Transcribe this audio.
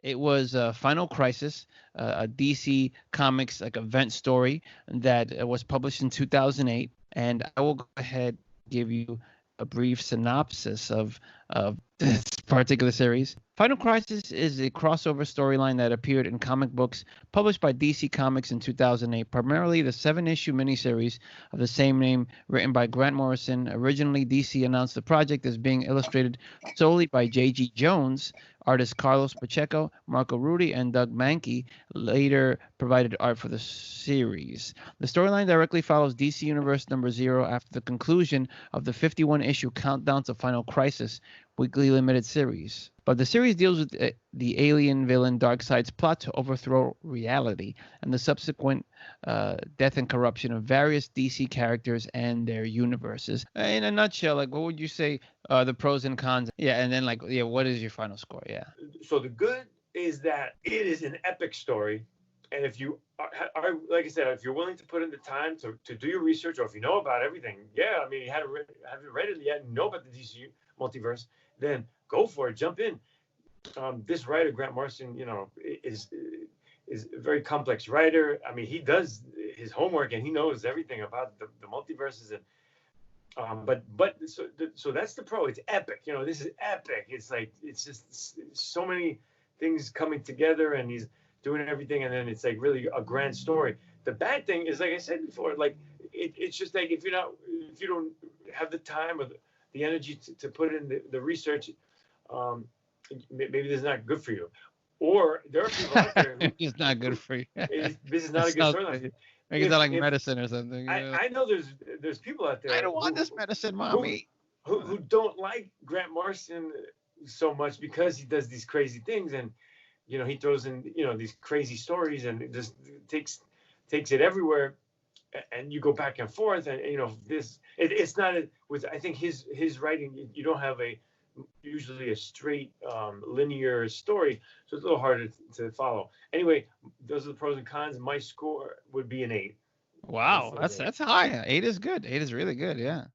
It was Final Crisis, a DC Comics like event story that was published in 2008. And I will go ahead and give you a brief synopsis of this particular series. Final Crisis is a crossover storyline that appeared in comic books published by DC Comics in 2008, primarily the seven-issue miniseries of the same name written by Grant Morrison. Originally, DC announced the project as being illustrated solely by J.G. Jones. Artists Carlos Pacheco, Marco Rudy, and Doug Mankey later provided art for the series. The storyline directly follows DC Universe number 0 after the conclusion of the 51-issue Countdown to Final Crisis weekly limited series. But the series deals with the alien villain Darkseid's plot to overthrow reality and the subsequent death and corruption of various DC characters and their universes. In a nutshell, like what would you say the pros and cons? Yeah, and then like yeah, what is your final score? Yeah. So the good is that it is an epic story, and if you are like I said, if you're willing to put in the time to do your research, or if you know about everything, yeah, I mean, you haven't read it yet, know about the DC multiverse, then go for it, jump in. This writer, Grant Morrison, is a very complex writer. I mean, he does his homework and he knows everything about the multiverses. And so that's the pro. It's epic. This is epic. It's like it's just so many things coming together, and he's doing everything, and then it's like really a grand story. The bad thing is, like I said before, like it's just like if you don't have the time or the energy to put in the research, maybe this is not good for you. Or there are people out there who It's not good for you. this is not a good storyline. Make it sound like medicine or something. I know there's people out there. I don't want this medicine, mommy. Who don't like Grant Morrison so much because he does these crazy things, and he throws in these crazy stories, and it just takes it everywhere, and you go back and forth, and it's not with I think his writing, you don't have usually a straight linear story, so it's a little harder to follow. Anyway, those are the pros and cons. My score would be an 8. Wow, that's high. 8 is good. 8 is really good. Yeah.